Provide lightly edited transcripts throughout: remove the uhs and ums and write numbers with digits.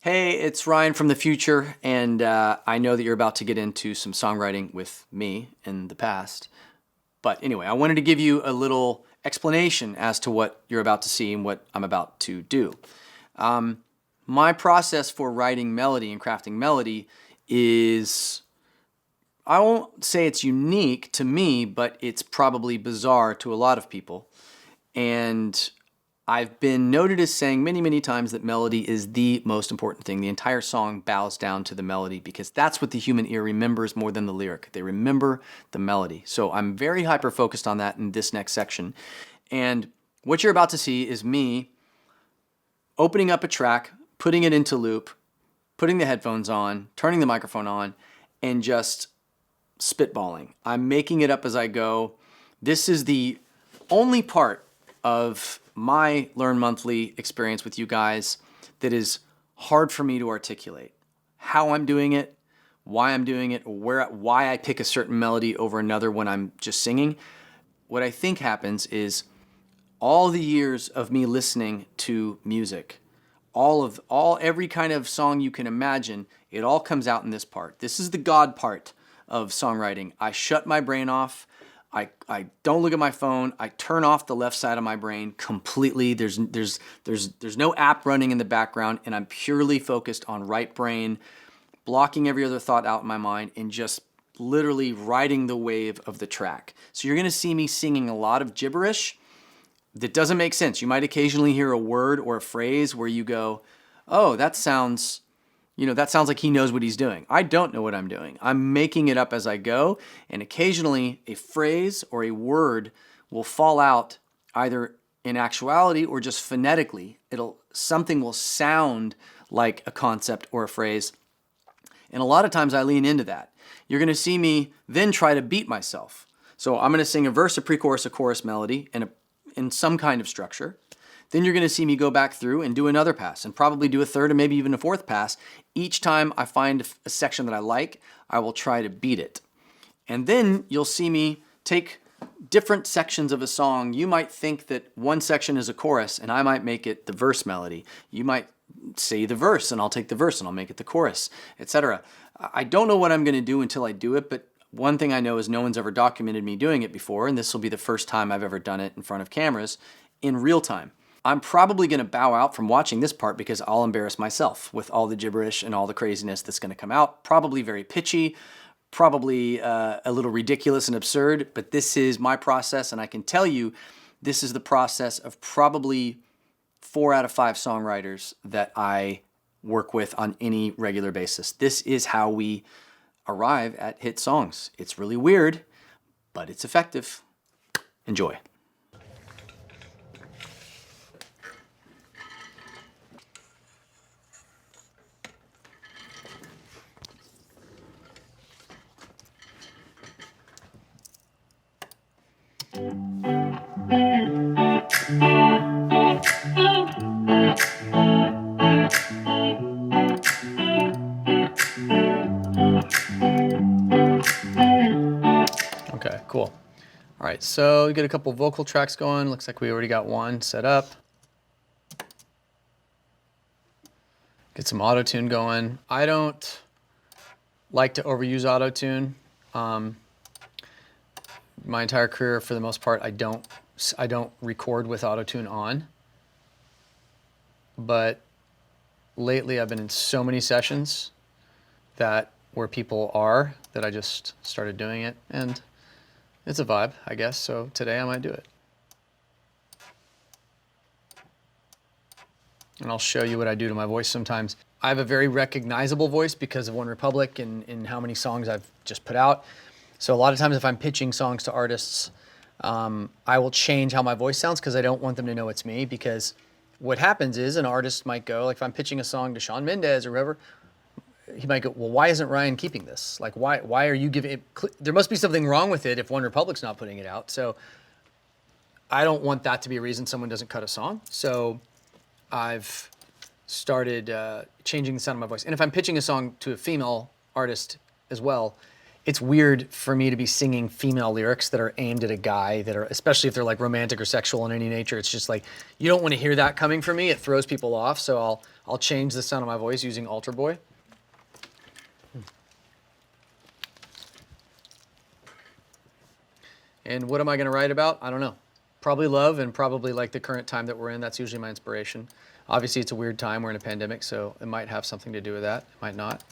Hey, it's Ryan from the future, and I know that you're about to get into some songwriting with me in the past. But anyway, I wanted to give you a little explanation as to what you're about to see and what I'm about to do. My process for writing melody and crafting melody is, I won't say it's unique to me, but it's probably bizarre to a lot of people. And I've been noted as saying many, many times that melody is the most important thing. The entire song bows down to the melody because that's what the human ear remembers more than the lyric. They remember the melody. So I'm very hyper-focused on that in this next section. And what you're about to see is me opening up a track, putting it into loop, putting the headphones on, turning the microphone on, and just spitballing. I'm making it up as I go. This is the only part of my Learn Monthly experience with you guys that is hard for me to articulate. How I'm doing it, why I'm doing it, or why I pick a certain melody over another when I'm just singing. What I think happens is all the years of me listening to music, every kind of song you can imagine, it all comes out in this part. This is the God part of songwriting. I shut my brain off. I don't look at my phone. I turn off the left side of my brain completely. There's no app running in the background, and I'm purely focused on right brain, blocking every other thought out in my mind, and just literally riding the wave of the track. So you're gonna see me singing a lot of gibberish that doesn't make sense. You might occasionally hear a word or a phrase where you go, "Oh, that sounds like he knows what he's doing." I don't know what I'm doing. I'm making it up as I go, and occasionally a phrase or a word will fall out either in actuality or just phonetically. Something will sound like a concept or a phrase, and a lot of times I lean into that. You're going to see me then try to beat myself. So I'm going to sing a verse, a pre-chorus, a chorus melody, in some kind of structure. Then you're going to see me go back through and do another pass and probably do a third and maybe even a fourth pass. Each time I find a section that I like, I will try to beat it. And then you'll see me take different sections of a song. You might think that one section is a chorus and I might make it the verse melody. You might say the verse and I'll take the verse and I'll make it the chorus, etc. I don't know what I'm going to do until I do it, but one thing I know is no one's ever documented me doing it before, and this will be the first time I've ever done it in front of cameras in real time. I'm probably going to bow out from watching this part because I'll embarrass myself with all the gibberish and all the craziness that's going to come out. Probably very pitchy, probably a little ridiculous and absurd, but this is my process, and I can tell you this is the process of probably 4 out of 5 songwriters that I work with on any regular basis. This is how we arrive at hit songs. It's really weird, but it's effective. Enjoy. Okay, cool. All right, so you get a couple vocal tracks going. Looks like we already got one set up. Get some auto-tune going. I don't like to overuse auto-tune. My entire career, for the most part, I don't record with auto-tune on. But lately I've been in so many sessions where people are that I just started doing it, and it's a vibe, I guess, so today I might do it. And I'll show you what I do to my voice sometimes. I have a very recognizable voice because of OneRepublic and how many songs I've just put out. So a lot of times if I'm pitching songs to artists, I will change how my voice sounds because I don't want them to know it's me, because what happens is an artist might go, like if I'm pitching a song to Shawn Mendes or whoever, he might go, well, why isn't Ryan keeping this? Like, why are you giving it? There must be something wrong with it if OneRepublic's not putting it out. So I don't want that to be a reason someone doesn't cut a song. So I've started changing the sound of my voice. And if I'm pitching a song to a female artist as well, it's weird for me to be singing female lyrics that are aimed at a guy, that are, especially if they're like romantic or sexual in any nature. It's just like, you don't want to hear that coming from me. It throws people off. So I'll change the sound of my voice using Alter Boy. And what am I going to write about? I don't know. Probably love, and probably like the current time that we're in. That's usually my inspiration. Obviously, it's a weird time. We're in a pandemic, so it might have something to do with that. It might not.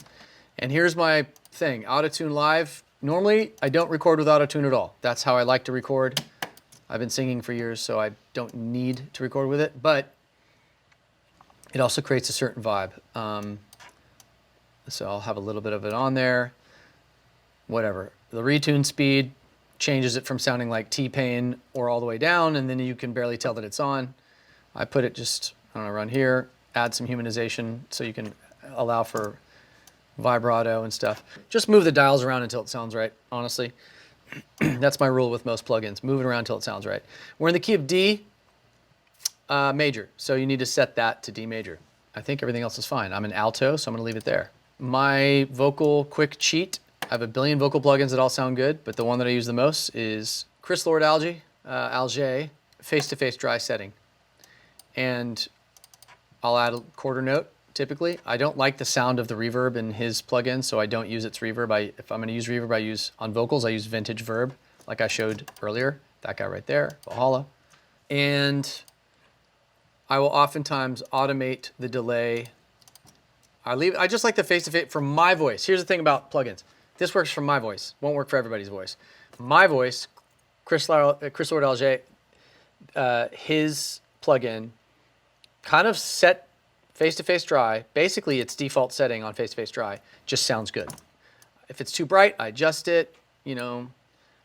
And here's my thing. Autotune live. Normally, I don't record with autotune at all. That's how I like to record. I've been singing for years, so I don't need to record with it. But it also creates a certain vibe. So I'll have a little bit of it on there. Whatever. The retune speed changes it from sounding like T-Pain or all the way down, and then you can barely tell that it's on. I put it just, I don't know, around here, add some humanization so you can allow for vibrato and stuff. Just move the dials around until it sounds right, honestly. That's my rule with most plugins. Move it around until it sounds right. We're in the key of D major, so you need to set that to D major. I think everything else is fine. I'm an alto, so I'm going to leave it there. My vocal quick cheat. I have a billion vocal plugins that all sound good, but the one that I use the most is Chris Lord Alger, face-to-face dry setting. And I'll add a quarter note, typically. I don't like the sound of the reverb in his plugin, so I don't use its reverb. If I'm going to use reverb, on vocals, I use Vintage Verb, like I showed earlier. That guy right there, Valhalla. And I will oftentimes automate the delay. I just like the face-to-face for my voice. Here's the thing about plugins. This works for my voice. Won't work for everybody's voice. My voice, Chris Lord Alger, his plugin kind of set face-to-face dry. Basically, its default setting on face-to-face dry just sounds good. If it's too bright, I adjust it, you know.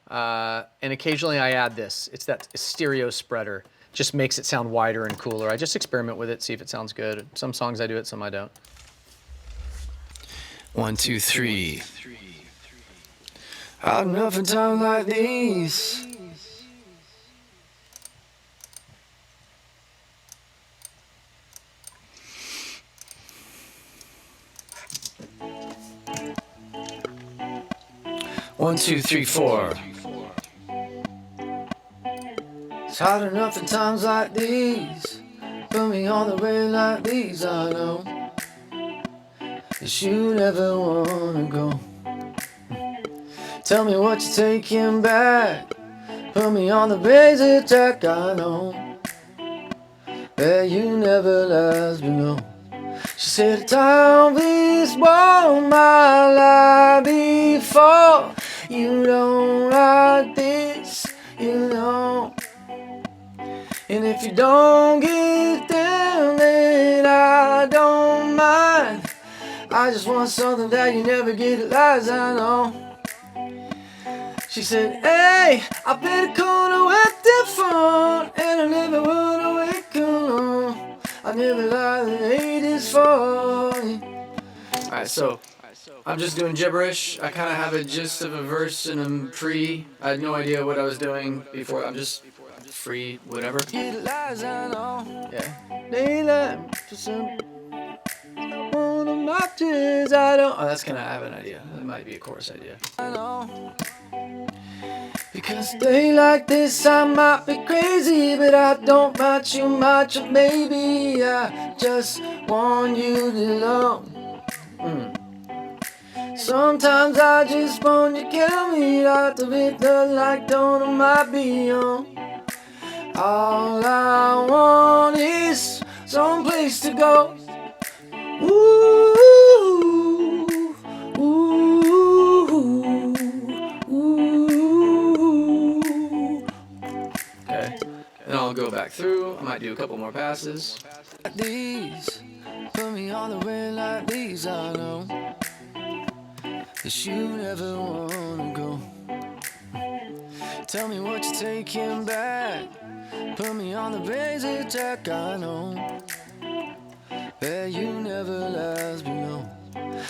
And occasionally I add this. It's that stereo spreader. Just makes it sound wider and cooler. I just experiment with it, see if it sounds good. Some songs I do it, some I don't. 1, 2, 3. Hard enough in times like these. One, two, three, four. It's hard enough in times like these. Put me on the way like these, I know that you never wanna go. Tell me what you're taking back. Put me on the razor track, I know that you never last me, no. She said, time this won't my life before. You don't like this, you know. And if you don't get down, then I don't mind. I just want something that you never get at lies, I know. She said, hey, I played a corner with the phone, and I never would awake alone. I never lied, the hate is falling. Alright, so I'm just doing gibberish. I kind of have a gist of a verse and I'm free. I had no idea what I was doing before. I'm just free, whatever. Yeah. Daylight for some. One of my tears, I don't. Oh, that's kind of, I have an idea. That might be a chorus idea. I know. Because a day like this I might be crazy, but I don't mind you much, baby. I just want you to know. Sometimes I just want you to kill me out of it, the light on my beyond. All I want is someplace to go. Ooh, ooh, ooh. Okay. Then I'll go back through. I might do a couple more passes. These put me on the way like these, I know that you never wanna go. Tell me what you're taking back. Put me on the razor track, I know that you never last me, no.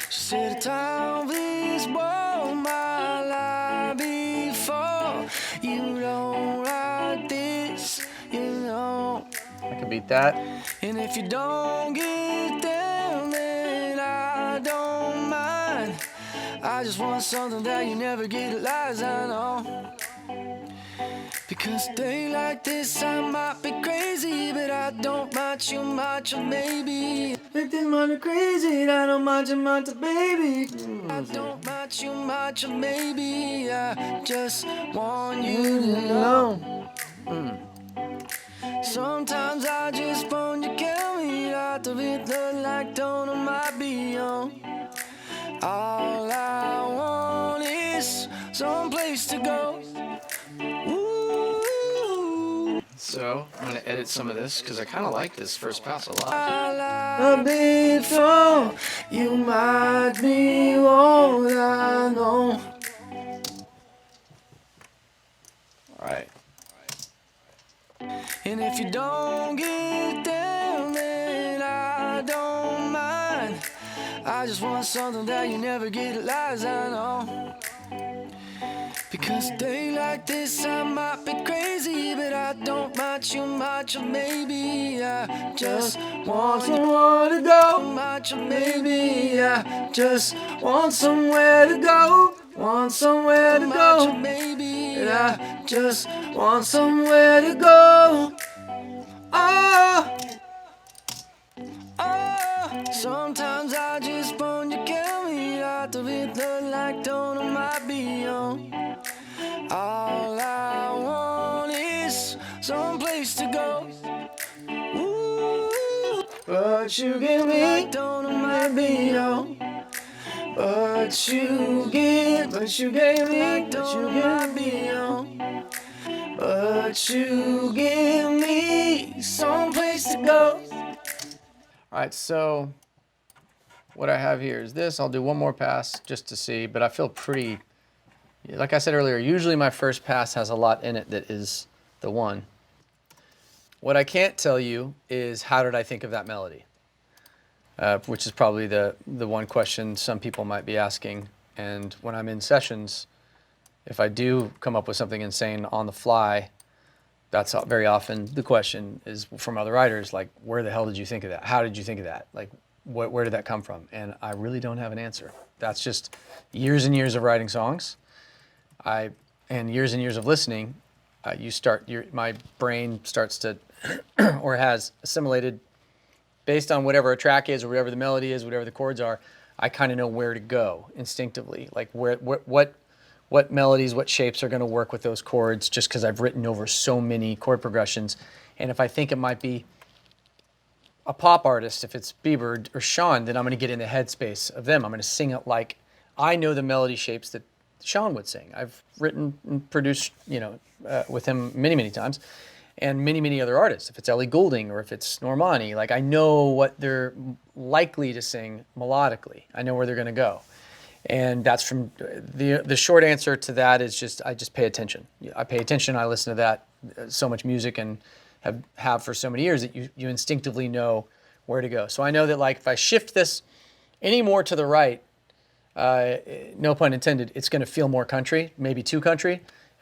She said, time this won't my life before. You don't like this, you know. I can beat that. And if you don't get down, then I don't mind. I just want something that you never get at lies, I know. Because a day like this I might be crazy, but I don't mind you much, or maybe Make this money crazy, I don't mind you much, baby. I don't mind you much, maybe. I just want you to know. Sometimes I just want you kill me out of it, look like don't on my beyond. All I want is some place to go. Ooh. So I'm gonna edit some of this because I kind of like this first pass a lot. A bit from you might be all I know. All right. And if you don't get down, then I don't mind. I just want something that you never get, lies I know. Because a day like this I might be crazy, but I don't mind you much, or maybe I just want somewhere to go. Much, or maybe I just want somewhere to go. Want somewhere to go. Maybe I just want somewhere to go. Oh, oh. Sometimes I just want you kill me out of it, look like don't on my beyond. All I want is some place to go. Ooh, but you give me don't on my beyond. But you gave me, but you give me on. But you give me some place to go. All right, so what I have here is this. I'll do one more pass just to see, but I feel pretty, like I said earlier, usually my first pass has a lot in it that is the one. What I can't tell you is how did I think of that melody? Which is probably the one question some people might be asking. And when I'm in sessions, if I do come up with something insane on the fly, that's very often the question is from other writers, like, where the hell did you think of that? How did you think of that? Like, where did that come from? And I really don't have an answer. That's just years and years of writing songs. And years and years of listening. My brain starts to, or has assimilated based on whatever a track is or whatever the melody is, whatever the chords are. I kind of know where to go instinctively, like what melodies, what shapes are going to work with those chords, just because I've written over so many chord progressions. And if I think it might be a pop artist, if it's Bieber or Sean, then I'm going to get in the headspace of them. I'm going to sing it like I know the melody shapes that Sean would sing. I've written and produced, with him many, many times, and many, many other artists. If it's Ellie Goulding or if it's Normani, like I know what they're likely to sing melodically. I know where they're going to go. And that's from the short answer to that is just I just pay attention. I pay attention. I listen to that so much music and have for so many years that you instinctively know where to go. So I know that like if I shift this any more to the right, no pun intended, it's going to feel more country, maybe too country.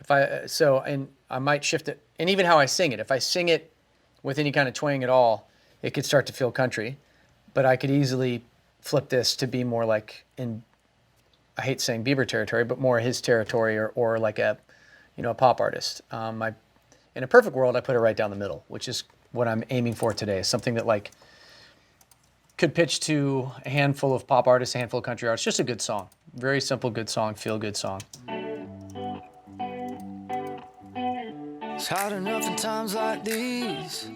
And I might shift it, and even how I sing it. If I sing it with any kind of twang at all, it could start to feel country. But I could easily flip this to be more like I hate saying Bieber territory, but more his territory, or like a pop artist. In a perfect world, I put it right down the middle, which is what I'm aiming for today. Something that like could pitch to a handful of pop artists, a handful of country artists. Just a good song, very simple, good song, feel good song. It's hard enough in times like these.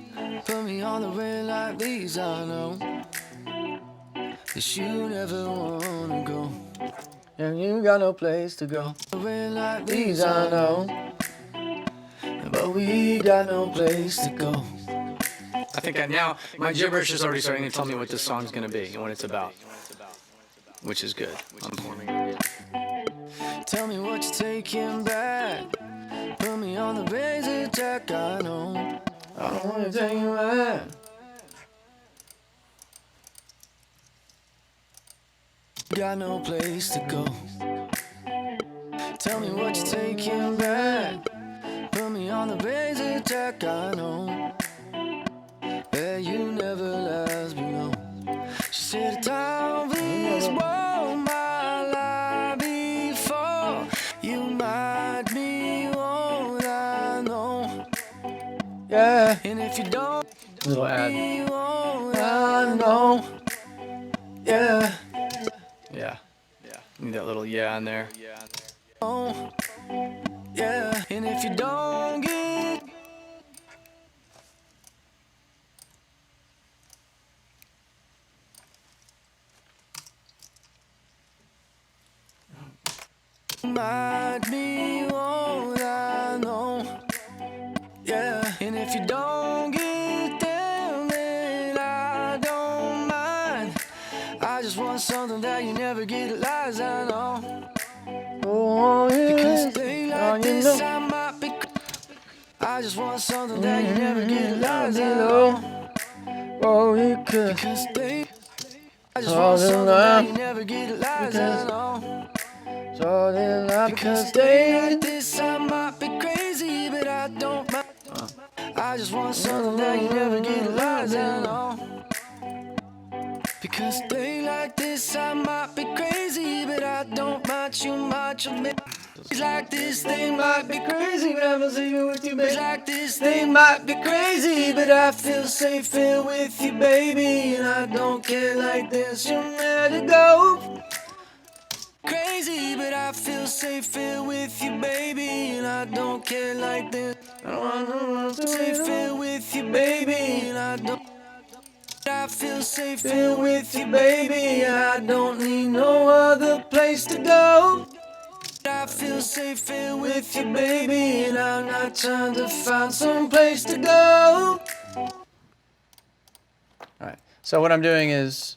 Put me on the way like these, I know that you never wanna go. And you got no place to go. The way like these, I know. But we got no place to go. I think now my gibberish is already starting to tell me what this song's going to be and what it's about, which is good. I'm forming it. Tell me what you're taking back. Put me on the razor jack, I know. I don't want to take you back. Got no place to go. Tell me what you're taking back. Put me on the razor jack, I know. Yeah, you never last me long. She said, "Time this won't my life before you might be what I know." Yeah, and if you don't Little ad. be what I know, yeah in there. Oh, yeah. And if you don't get might be all I know. Yeah. And if you don't get down, then I don't mind. I just want something that you never get at lies, I know. Oh, yeah. Because they like this, I might be. I just want something that you never get at lies, I know. Oh, you could. Because they. I just want something that you never get at lies, I know. So they lie Because they like this, I might be crazy, but I don't mind. I just want something that you never get at lies, I know. Because they like this, I might be crazy, but I don't mind too much of me. It's like this, they might be crazy, but I'm sleeping with you, baby. It's like this, they might be crazy, but I feel safe here with you, baby. And I don't care like this, you're mad to go. Crazy, but I feel safe here with you, baby. And I don't care like this. I don't want to safe here with you, baby. And I don't. I feel safe here with you, baby. I don't need no other place to go. I feel safe here with you, baby. And I'm not trying to find some place to go. All right. So what I'm doing is,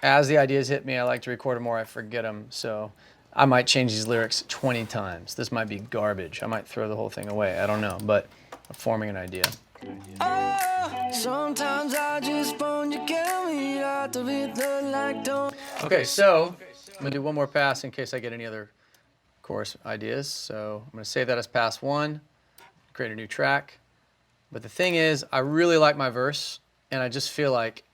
as the ideas hit me, I like to record them or I forget them. So I might change these lyrics 20 times. This might be garbage. I might throw the whole thing away. I don't know, but I'm forming an idea. Oh, sometimes I just phone you, kill me out the rhythm like don't. Okay, so I'm gonna do one more pass in case I get any other chorus ideas. So I'm gonna save that as pass one, create a new track. But the thing is, I really like my verse, and I just feel like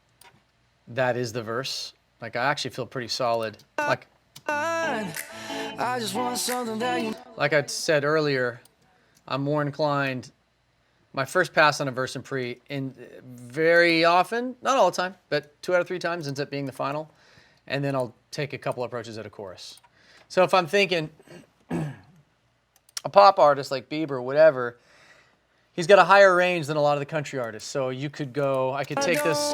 that is the verse. Like I actually feel pretty solid. I just want something that you. Like I said earlier, I'm more inclined. My first pass on a verse and pre, in very often, not all the time, but 2 out of 3 times ends up being the final, and then I'll take a couple approaches at a chorus. So if I'm thinking a pop artist like Bieber or whatever, he's got a higher range than a lot of the country artists. So you could go, I could take this.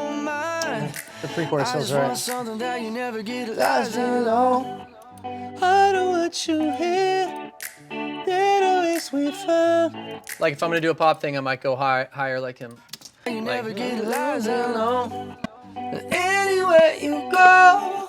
The pre-chorus feels right. Something that you never get at last alone. I don't want you here. That always we found. Like if I'm gonna do a pop thing, I might go higher like him. You never get at last alone. Anywhere you go,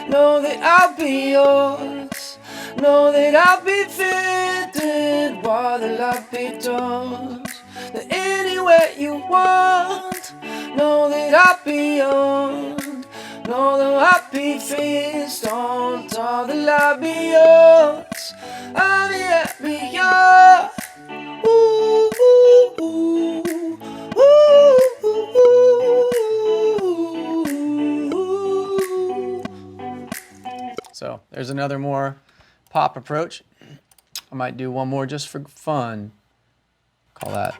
know that I'll be yours. Know that I'll be fitted while the light be doors. Anywhere you want, know that I'll be yours. Know that I'll be fixed on all the light be yours. I'll be yours. Ooh, ooh, ooh, ooh, ooh. So there's another more pop approach. I might do one more just for fun. Call that.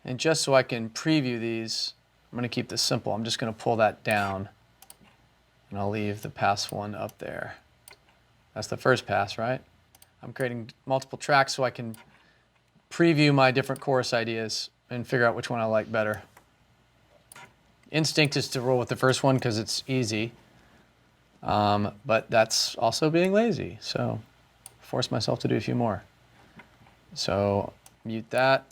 And just so I can preview these, I'm going to keep this simple. I'm just going to pull that down, and I'll leave the pass one up there. That's the first pass, right? I'm creating multiple tracks so I can preview my different chorus ideas and figure out which one I like better. Instinct is to roll with the first one because it's easy, but that's also being lazy, so force myself to do a few more. So mute that,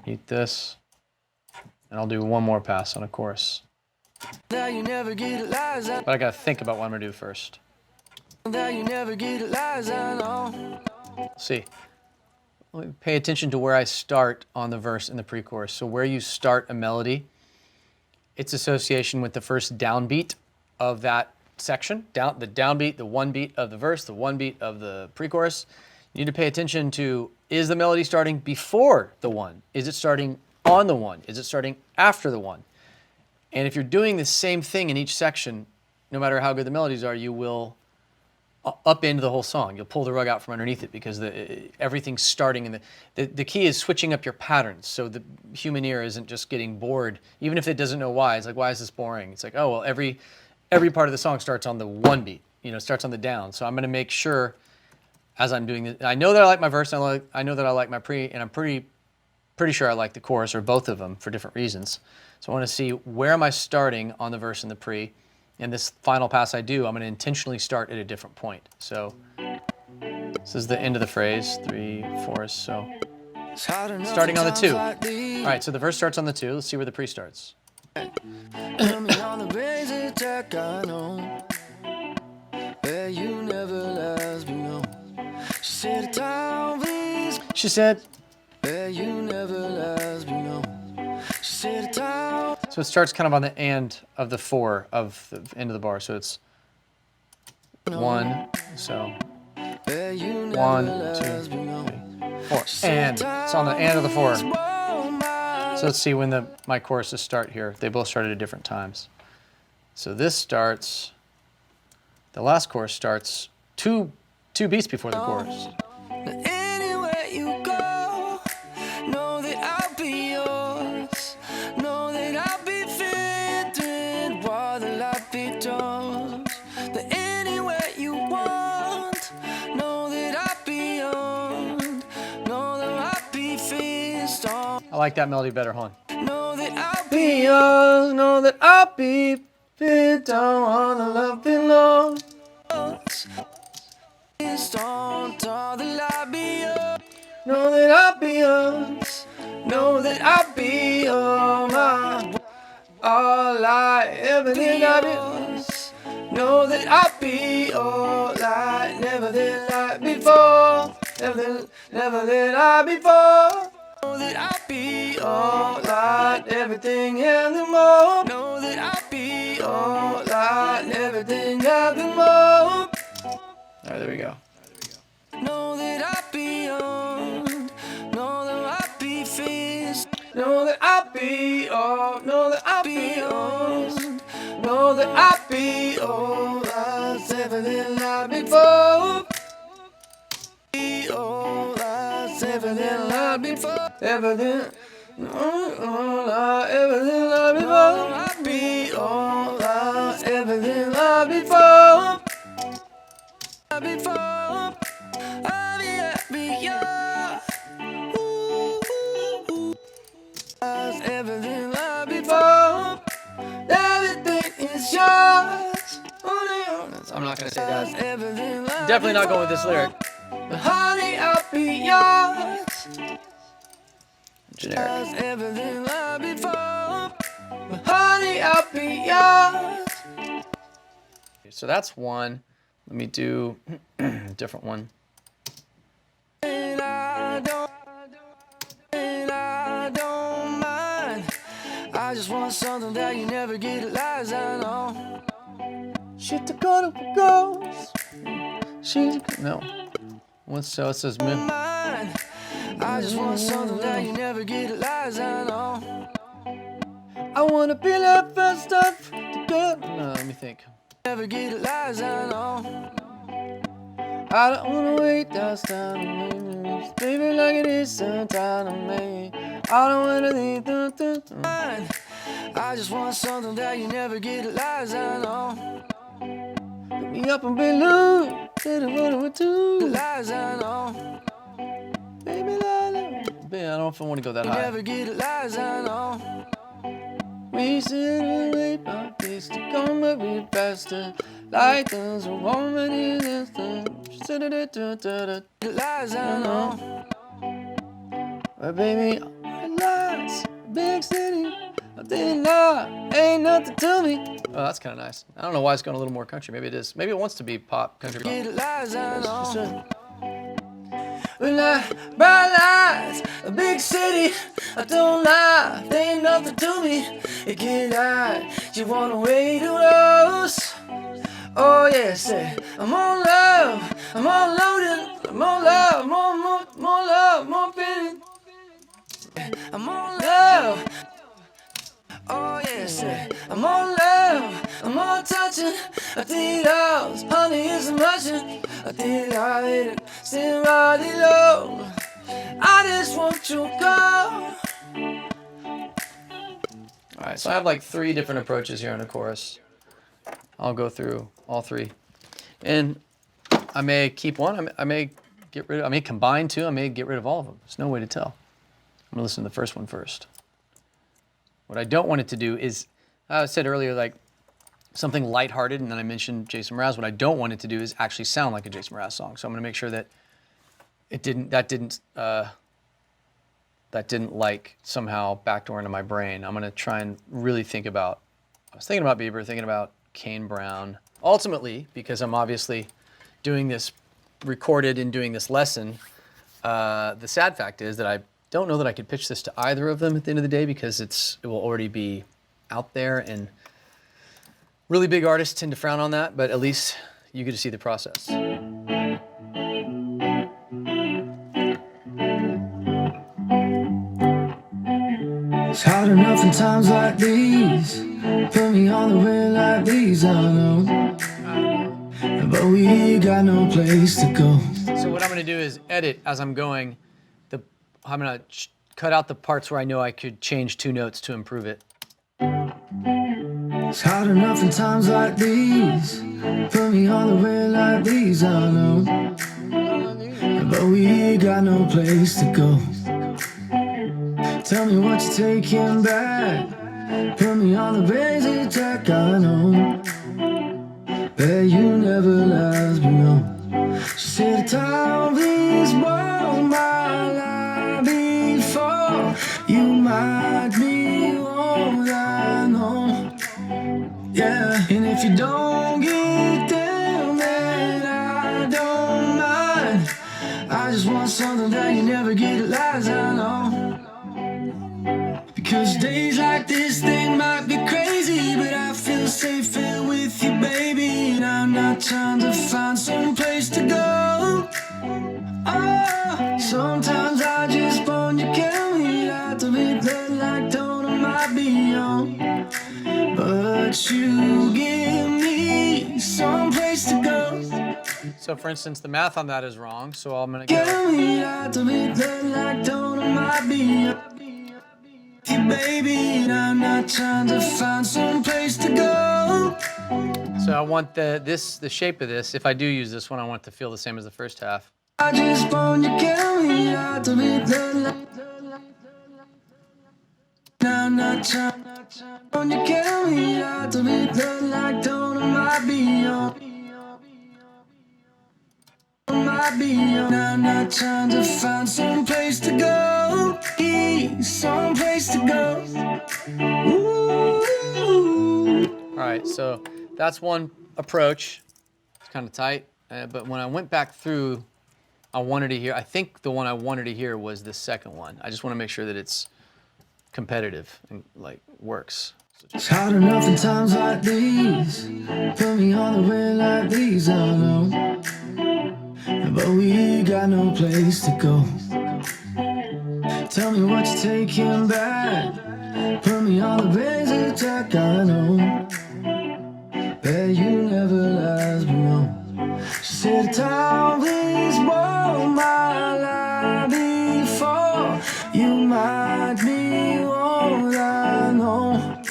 mute this, and I'll do one more pass on a chorus. That you never get at lies, But I gotta think about what I'm gonna do first. that you never get at lies, I know. See, pay attention to where I start on the verse in the pre-chorus. So where you start a melody, its association with the first downbeat of that section, the downbeat, the one beat of the verse, the one beat of the pre-chorus. You need to pay attention to, is the melody starting before the one? Is it starting on the one? Is it starting after the one? And if you're doing the same thing in each section, no matter how good the melodies are, you will upend the whole song. You'll pull the rug out from underneath it because everything's starting in the key is switching up your patterns. So the human ear isn't just getting bored, even if it doesn't know why. It's like, why is this boring? It's like, oh, well, every part of the song starts on the one beat, starts on the down. So I'm going to make sure as I'm doing this, I know that I like my verse, I know that I like my pre, and I'm pretty sure I like the chorus, or both of them, for different reasons. So I want to see, where am I starting on the verse and the pre? And this final pass I do, I'm going to intentionally start at a different point. So this is the end of the phrase, 3, 4, so starting on the 2. All right, so the verse starts on the 2. Let's see where the pre starts. She said, so it starts kind of on the and of the 4 of the end of the bar. So it's 1, so 1, 2, 3, 4, and it's on the and of the 4. So let's see when my choruses start here. They both start at different times. So this starts, the last chorus starts two beats before the chorus. Anywhere you go, know that I'll be yours. Know that I'll be fitting while the light be yours. That anywhere you want, know that I'll be on. Know that I'll be feast on. I like that melody better, hold on. Know that I'll be yours. Know that I'll be fit on the love belongs. Know that I'll be yours. Know that I'll be all mine. All I ever need, I'll be yours. Know that I'll be all I never did like before. Never did I before. Know that I'll be all I, everything and the more. Know that I'll be all I, everything and the more. All right, there we go. Know that I'll be on. Know that I'll be fist. Know that I'll be on. Know that I'll be on. Know that I'll be all I've ever been like before. Be all I've ever been like before. Ever been. All I ever been like before. I'll be all I've ever been like before. Before I'll be happy, yeah. I've ever been like before. Everything is yours. I'm not going to say that. Definitely not going with this lyric. Honey, I'll be yours. Generic. I've ever been like before. Honey, I'll be yours. So that's one. Let me do a different one. And I don't mind. I just want something that you never get a lies I know. She took all the girls. She's no. What's so it says me. Mine. I just want something that you never get a lies I know. I wanna be that first stuff to get. No, let me think. Never get a lies I know. I don't wanna wait, that's time to me. Baby, like it is some time to me. I don't wanna leave. Mine. I just want something that you never get a lies I know. Pick me up and be loose. Did it what it would do. Lies I know. Baby, I don't know if I want to go that You high. never get a lies I know. We sit and wait my peace to come a bit faster. Like there's a woman in this thing. Lies I know. But baby, I lies, big city. I didn't lie, ain't nothing to me. Oh, that's kind of nice. I don't know why it's going a little more country. Maybe it is. Maybe it wants to be pop, country pop. Get lies I know. When I bright lights, a big city, I don't lie, there ain't nothing to me. It get high, you wanna wait to us. Oh yeah, say, I'm on love, I'm on loading, I'm on love, more love, more feeling. I'm on Love, Oh yeah, say, I'm on love, I'm on touching, I think love's honey is a Russian. I think I hit it, still riding low. I just want to go. All right, so I have like 3 different approaches here on the chorus. I'll go through all 3, and I may keep one. I may get rid of. I may combine 2. I may get rid of all of them. There's no way to tell. I'm gonna listen to the first one first. What I don't want it to do is, I said earlier, like something lighthearted, and then I mentioned Jason Mraz. What I don't want it to do is actually sound like a Jason Mraz song. So I'm gonna make sure that it didn't. That didn't like somehow backdoor into my brain. I'm gonna try and really think about. I was thinking about Bieber, thinking about Kane Brown. Ultimately, because I'm obviously doing this recorded and doing this lesson, the sad fact is that I don't know that I could pitch this to either of them at the end of the day, because it will already be out there, and really big artists tend to frown on that, but at least you get to see the process. It's hard enough in times like these. Put me on the way like these, I know. But we got no place to go. So what I'm going to do is edit as I'm going. I'm going to cut out the parts where I know I could change 2 notes to improve it. It's hard enough in times like these. Put me on the way like these, I know. But we got no place to go. Tell me what you're taking back. Put me on the basic track, I know. Bet you never last, but no. She said the time please won't my life before you might be all I know. Yeah, and if you don't get down, then I don't mind. I just want something that you never get at last, I know. Because days like this, they might be crazy, but I feel safer with you, baby. And I'm not trying to find some place to go. Oh, sometimes I just want you carry out to be blood like total might be on. But you give me some place to go. So for instance, the math on that is wrong, so I'm going to go. Carry out to be blood like total might be on. Baby, and I'm not trying to find some place to go. So I want the shape of this, if I do use this one, I want it to feel the same as the first half. I just want you carry out to be the I'm not trying to carry out to be the like don't might be on. Might be on. I'm not trying to find some place to go. Some place to go. Ooh. All right, so that's one approach. It's kind of tight, but when I went back through, I think the one I wanted to hear was the second one. I just want to make sure that it's competitive and like works. It's hard enough in times like these. Put me on the way like these, I know. But we got no place to go. Tell me what you're taking back. Put me on the basic track, I know. Bet you never last, but no. She said the time please won't my life before you might be all I know.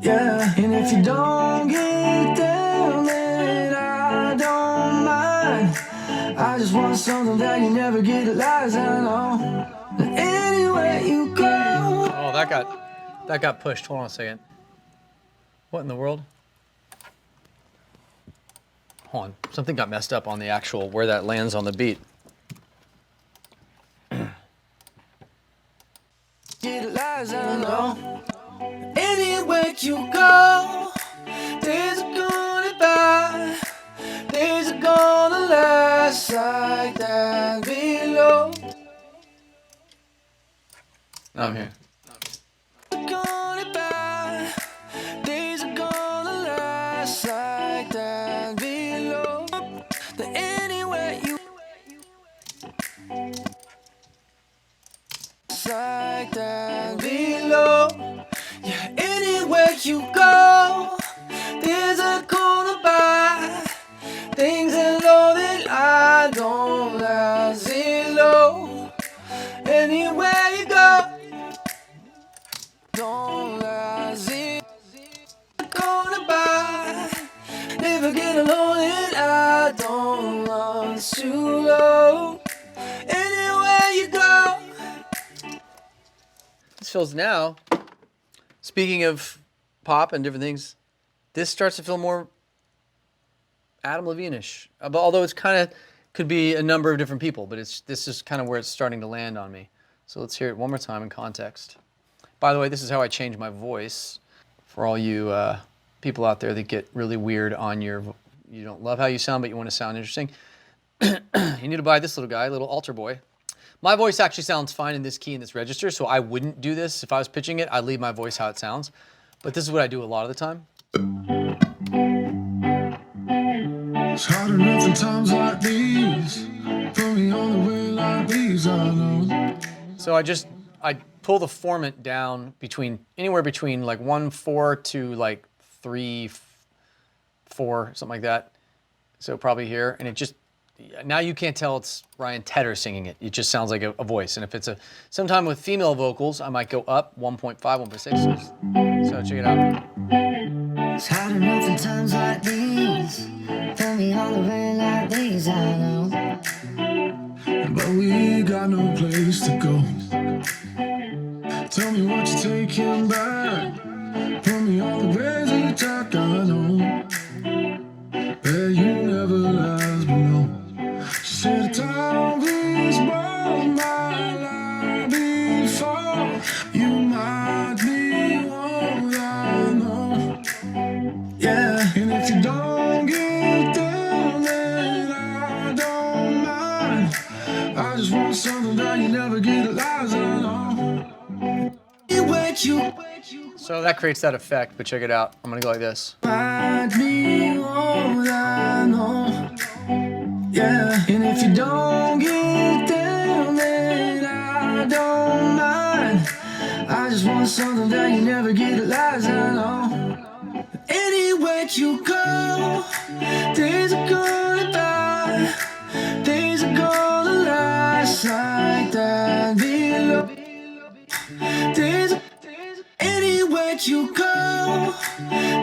Yeah, and if you don't get down, then I don't mind. I just want something that you never get at last, I know. Anywhere you go. Oh, that got pushed. Hold on a second. What in the world? Hold on. Something got messed up on the actual where that lands on the beat. Get at last, I know. Anywhere you go, days are gonna by, days are gonna last like that below. I'm here. Gonna by, days are gonna last like that below. The anywhere you like that below. Yeah, anywhere you go, there's a corner by. Never get alone and I don't want you low. Anywhere you go. This feels now, speaking of pop and different things, this starts to feel more Adam Levine-ish. Although it's kind of, could be a number of different people, but this is kind of where it's starting to land on me. So let's hear it one more time in context. By the way, this is how I change my voice for all you people out there that get really weird on you don't love how you sound, but you want to sound interesting. You need to buy this little guy, little altar boy. My voice actually sounds fine in this key in this register, so I wouldn't do this. If I was pitching it, I'd leave my voice how it sounds. But this is what I do a lot of the time. It's hard enough in times like these. Put me on the way like these, I know. So I pull the formant down anywhere between like 1/4 to like 3/4, something like that. So probably here, and it just, now you can't tell it's Ryan Tedder singing it. It just sounds like a voice. And if it's sometime with female vocals, I might go up 1.5, 1.6. So check it out. It's hard enough in times like these. Put me on the way like these, I know. But we got no place to go. Tell me what you're taking back. Put me on the ways you talk, I know. Hey, you never last below. She said, time please burn my life before you might be one I know. Yeah, and if you don't get down, then I don't mind. I just want something that you never get lies, I know. So that creates that effect, but check it out. I'm gonna go like this. Might be all I know. Yeah, and if you don't get down, then I don't mind. I just want something that you never get lies, I know. Anywhere you go, days are gonna die. Days are gonna last like that below. Days are, anywhere you go,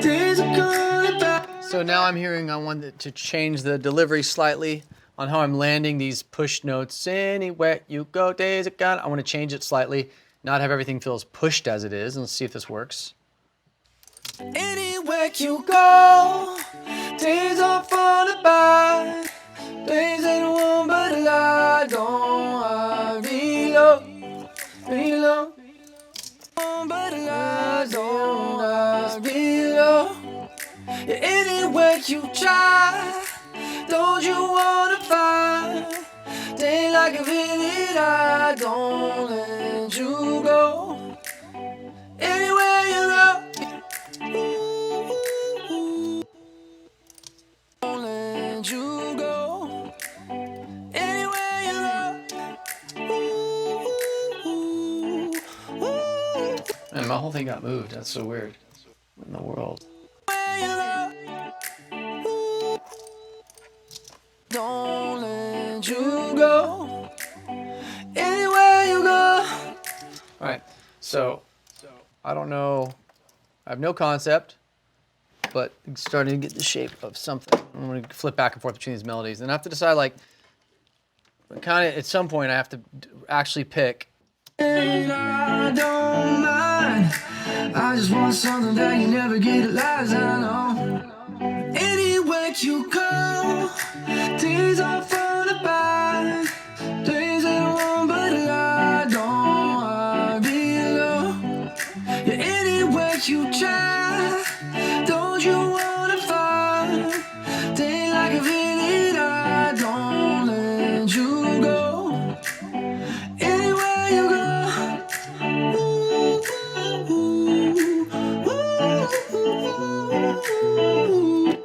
days are gonna die. So now I'm hearing I want to change the delivery slightly on how I'm landing these push notes. Anywhere you go, days are gone. I want to change it slightly, not have everything feel as pushed as it is. And let's see if this works. Anywhere you go, days are fun by. Days ain't one but a lie. Don't I reload, reload. But a lie, don't I reload. Yeah, anywhere you try, don't you wanna find? Day like a minute, I don't let you go. Anywhere you go. Don't let you go. Anywhere you go. And my whole thing got moved. That's so weird. What in the world? Don't let you go. Anywhere you go. All right. So I don't know. I have no concept, but it's starting to get the shape of something. I'm going to flip back and forth between these melodies, and I have to decide, like, kind of at some point, I have to actually pick. And I don't mind. I just want something that you never get lies, I know. Anywhere you go, days are fun to buy. Days ain't one but a lie. Don't I below? Yeah, anywhere you try, don't you wanna find? Day like a minute, I don't let you go. Anywhere you go.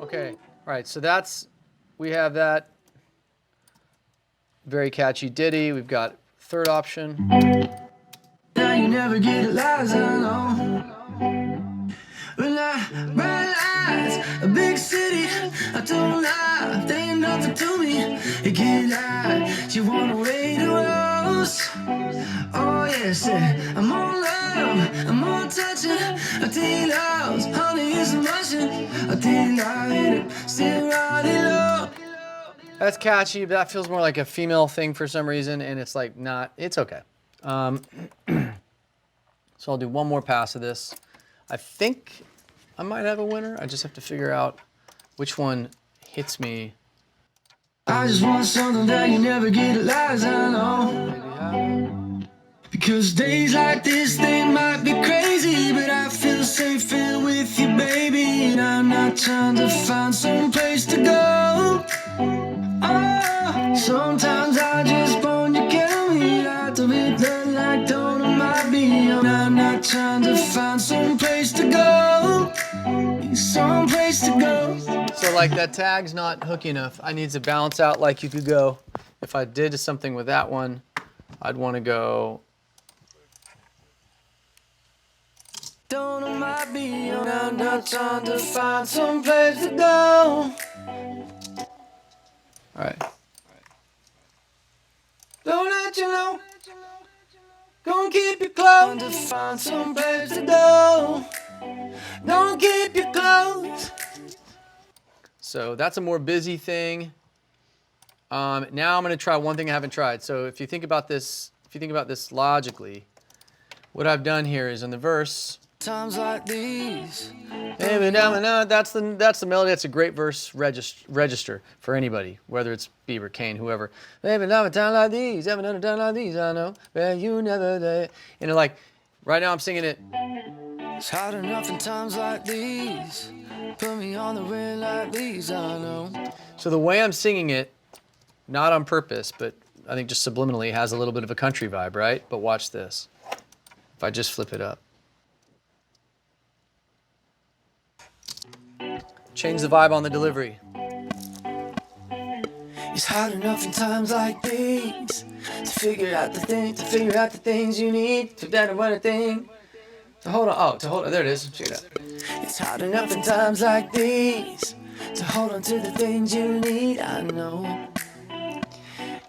Okay. All right. So we have that very catchy ditty. We've got third option. Now you never get lies, I know. When I realize a big city, I don't lie. There ain't nothing to me. You can't lie. You wanna wait a rose? Oh yes, I'm on love. I'm on touching. I take loves, honey. is Russian. I didn't hide it, still riding low. That's catchy, but that feels more like a female thing for some reason, and it's like not. It's okay. So I'll do one more pass of this. I think I might have a winner. I just have to figure out which one hits me. I just want something that you never get a lies, I know. Because days like this, they might be crazy, but I feel safe here with you, baby. And I'm not trying to find some place to go. Oh, sometimes I just want you kill me out of it, look like don't might be. I'm not trying to find some place to go. Some place to go. So like that tag's not hooky enough. I need to balance out like you could go. If I did something with that one, I'd want to go. Don't know my be on. I'm not trying to find some place to go. All right. Don't let you know. Gonna keep you close. To find some place to go. Don't keep you close. So that's a more busy thing. Now I'm going to try one thing I haven't tried. So if you think about this, logically, what I've done here is in the verse. Times like these. That's the melody. That's a great verse register for anybody, whether it's Bieber, Kane, whoever. Baby, never done like these. Haven't done a time like these. I know. But you never did. You know, like right now I'm singing it. It's hard enough in times like these. Put me on the way like these. I know. So the way I'm singing it, not on purpose, but I think just subliminally, has a little bit of a country vibe, right? But watch this. If I just flip it up. Change the vibe on the delivery. It's hard enough in times like these to figure out the things you need to better what I think. To hold on. There it is. Check it out. It's hard enough in times like these to hold on to the things you need. I know.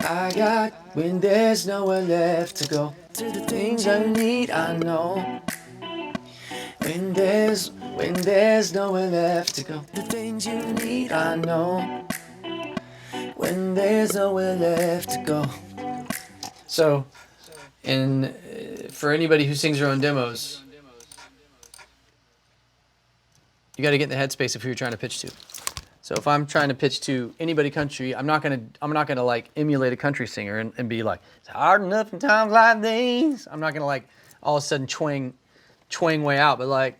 I got when there's nowhere left to go. To the things I need. I know. When there's nowhere left to go. The things you need. I know. When there's nowhere left to go. So, for anybody who sings their own demos, you got to get in the headspace of who you're trying to pitch to. So if I'm trying to pitch to anybody country, I'm not gonna like emulate a country singer and be like, it's hard enough in times like these. I'm not gonna like all of a sudden twang way out, but like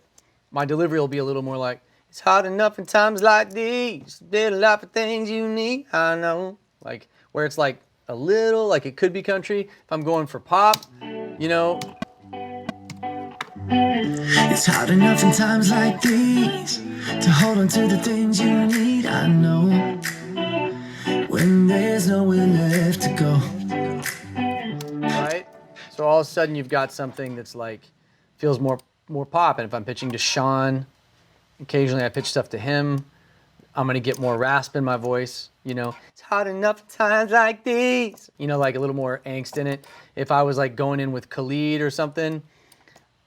my delivery will be a little more like, it's hard enough in times like these. There's a lot of things you need, I know. Like where it's like a little, like it could be country. If I'm going for pop, you know. It's hard enough in times like these to hold on to the things you need. I know. When there's nowhere left to go. Right? So all of a sudden you've got something that's like, feels more pop. And if I'm pitching to Sean, occasionally I pitch stuff to him, I'm gonna get more rasp in my voice, you know. It's hard enough times like these. You know, like a little more angst in it. If I was like going in with Khalid or something,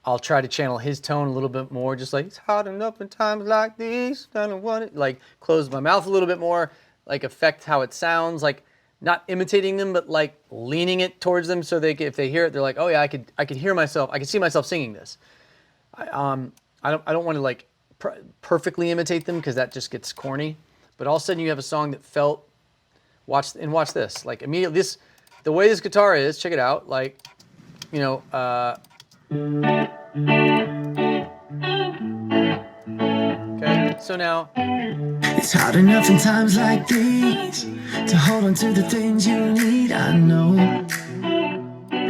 I'll try to channel his tone a little bit more, just like, it's hard enough in times like these. I don't want it. Like close my mouth a little bit more, like affect how it sounds, like not imitating them, but like leaning it towards them so if they hear it, they're like, oh yeah, I could hear myself, I could see myself singing this. I don't want to like perfectly imitate them because that just gets corny. But all of a sudden you have a song that felt, watch this, like immediately the way this guitar is, check it out, like, you know, okay, so now it's hard enough in times like these to hold on to the things you need. I know.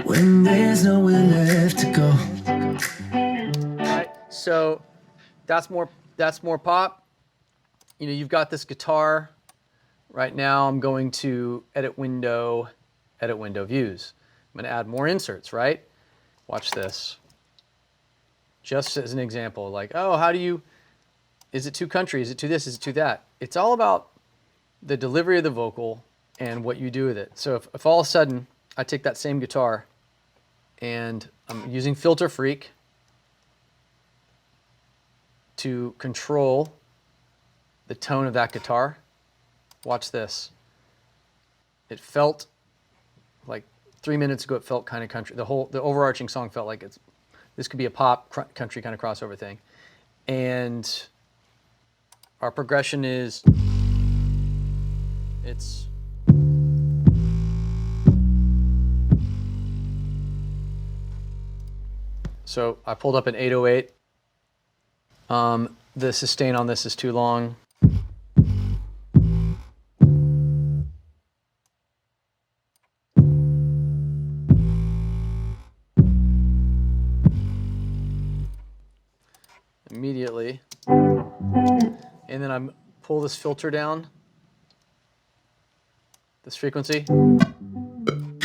When there's nowhere left to go. right, so that's more pop. You know, you've got this guitar. Right now I'm going to edit window views. I'm going to add more inserts, right? Watch this. Just as an example, like, oh, is it too country? Is it too this? Is it too that? It's all about the delivery of the vocal and what you do with it. So if all of a sudden I take that same guitar and I'm using Filter Freak, to control the tone of that guitar. Watch this. It felt like 3 minutes ago, it felt kind of country. The overarching song felt like this could be a pop country kind of crossover thing. And our progression is, it's so I pulled up an 808. The sustain on this is too long. Immediately. And then I pull this filter down, this frequency.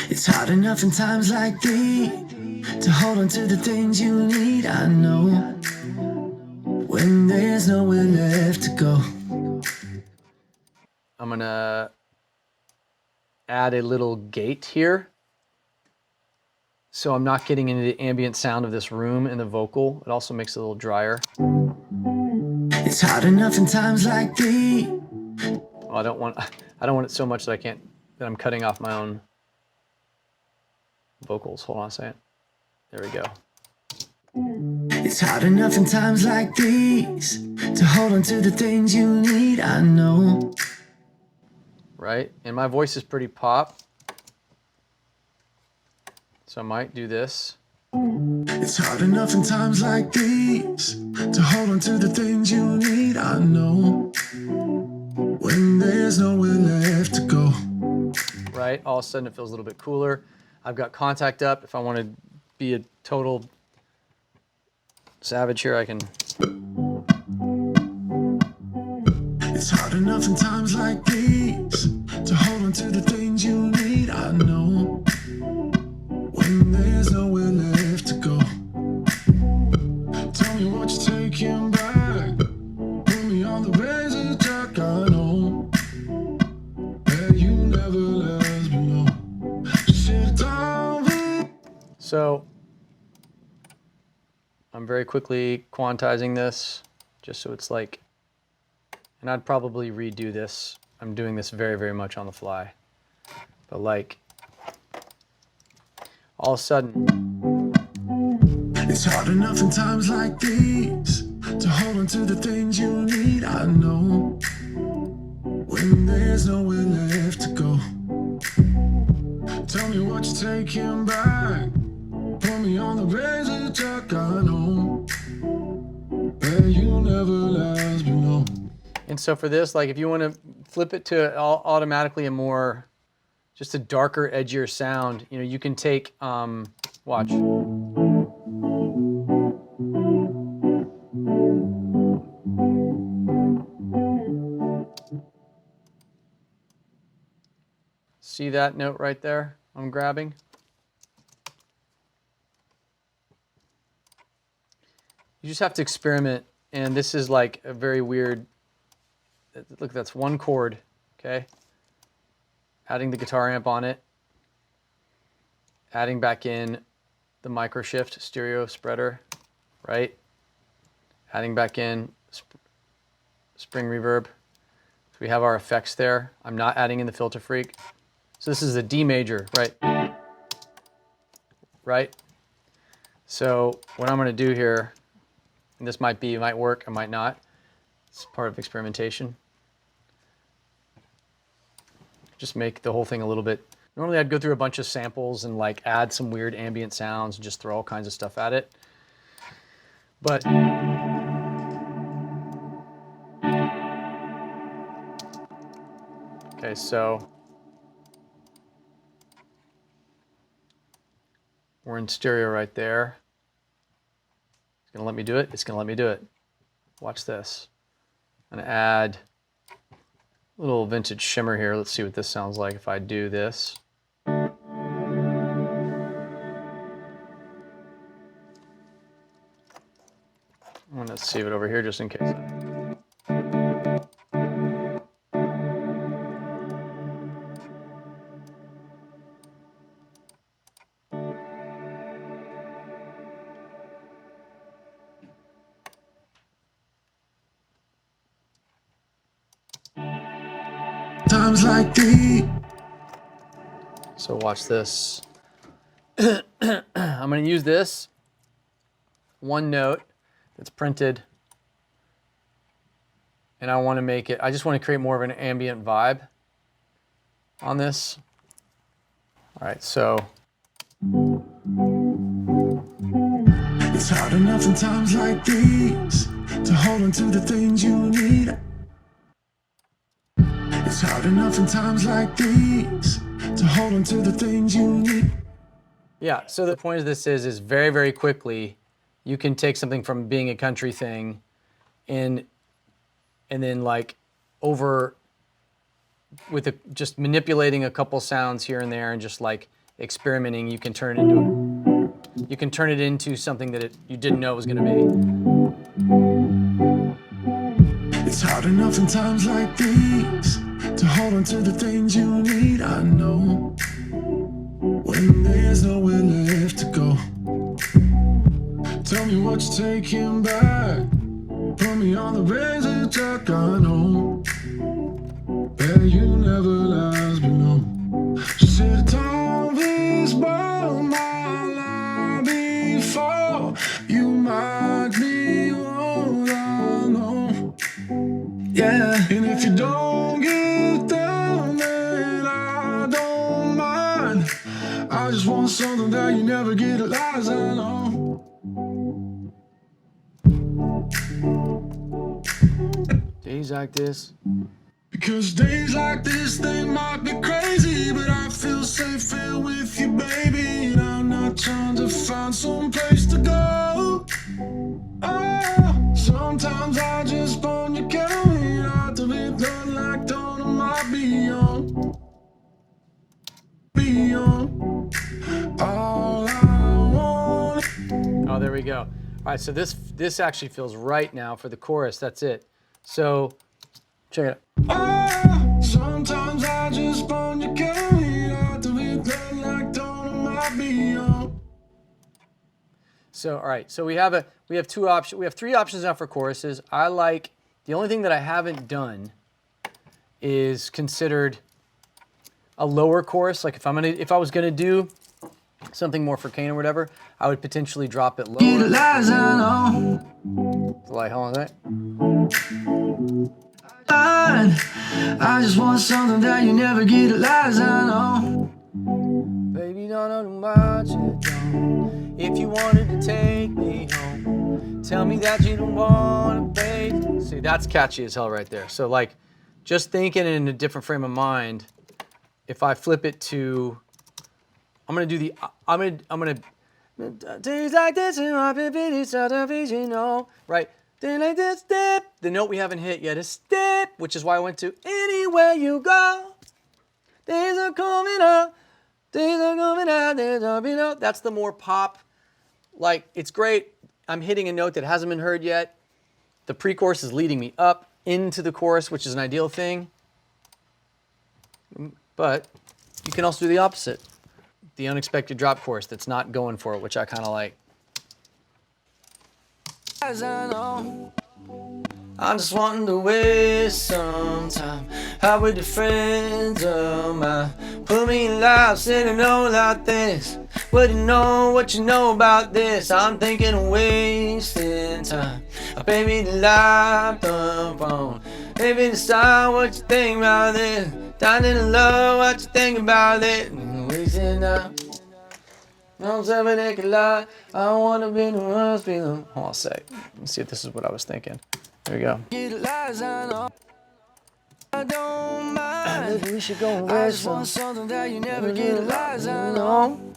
It's hard enough in times like these to hold on to the things you need. I know when there's nowhere left to go. I'm gonna add a little gate here, so I'm not getting into the ambient sound of this room and the vocal. It also makes it a little drier. It's hard enough in times like these. Well, I don't want it so much that I'm cutting off my own vocals. Hold on a second. There we go. It's hard enough in times like these to hold on to the things you need. I know. Right? And my voice is pretty pop, so I might do this. It's hard enough in times like these to hold on to the things you need. I know when there's nowhere left to go. Right? All of a sudden it feels a little bit cooler. I've got contact up. If I want to be a total savage here, I can. It's hard enough in times like these to hold on to the things you need. I know when there's nowhere left to go. Tell me what you're taking back. Put me on the razor track. I know that you never let us below. Sit down. So I'm very quickly quantizing this just so it's like, and I'd probably redo this. I'm doing this very, very much on the fly. But like, all of a sudden, it's hard enough in times like these to hold on to the things you need. I know when there's nowhere left to go. Tell me what you're taking back. Put me on the razor track. I know that you never last below. and so for this, like if you want to flip it to automatically a more, just a darker, edgier sound, you know, you can take, watch. See that note right there I'm grabbing? You just have to experiment, and this is like a very weird, look, that's one chord, okay? Adding the guitar amp on it, adding back in the microshift stereo spreader, right? Adding back in spring reverb. So we have our effects there. I'm not adding in the Filter Freak. So this is a D major, right? Right? So what I'm gonna do here, and this might work, it might not. It's part of experimentation. Just make the whole thing a little bit, normally I'd go through a bunch of samples and like add some weird ambient sounds and just throw all kinds of stuff at it. But okay, so we're in stereo right there. It's gonna let me do it. It's gonna let me do it. Watch this. I'm gonna add a little vintage shimmer here. Let's see what this sounds like if I do this. I'm gonna save it over here just in case. Times like these. So watch this. I'm going to use this one note that's printed, and I want to make it, I just want to create more of an ambient vibe on this. All right, so. It's hard enough in times like these to hold on to the things you need. It's hard enough in times like these to hold on to the things you need. Yeah, so the point of this is very, very quickly, you can take something from being a country thing and then like over with just manipulating a couple sounds here and there and just like experimenting, you can turn it into something that you didn't know it was going to be. It's hard enough in times like these to hold on to the things you need. I know when there's nowhere left to go. Tell me what you're taking back. Put me on the razor track. I know that you never lies below. She said, "Don't be spoiled my life before you might be what I know." Yeah, and if you don't get down, then I don't mind. I just want something that you never get a lies, I know. Days like this. Because days like this, they might be crazy, but I feel safe here with you, baby. And I'm not trying to find some place to go. Oh, sometimes I just want you coming out to be done like dawn on my beyond. Beyond. All I want. Oh, there we go. All right, so this actually feels right now for the chorus. That's it. So check it out. Oh, sometimes I just want you coming out to be done like dawn on my beyond. So all right, so we have three options now for choruses. I like, the only thing that I haven't done is considered a lower chorus. Like if I was gonna do something more for Kane or whatever, I would potentially drop it lower. Like, hold on that. I just want something that you never get a lies, I know. Baby, don't know much it don't. If you wanted to take me home, tell me that you don't want to pay. See, that's catchy as hell right there. So like, just thinking in a different frame of mind, if I flip it to, I'm gonna days like this in my baby television, no, right? Then like this step, the note we haven't hit yet is step, which is why I went to anywhere you go. Days are coming up, days are coming out, days are being out. That's the more pop, like it's great. I'm hitting a note that hasn't been heard yet. The pre-chorus is leading me up into the chorus, which is an ideal thing. But you can also do the opposite. The unexpected drop chorus that's not going for it, which I kind of like. I'm just wanting to waste some time out with the friends of mine. Put me in live, sitting on like this. What you know about this? I'm thinking of wasting time. Baby, the light the phone. Baby, decide what you think about this. Dying in love, what you think about it? Wasting time. I'm seven acre lot. I don't want to be the ones be the. Hold on a sec. Let's see if this is what I was thinking. There we go. I don't mind. Maybe we should go and wear something that you never get a lies on.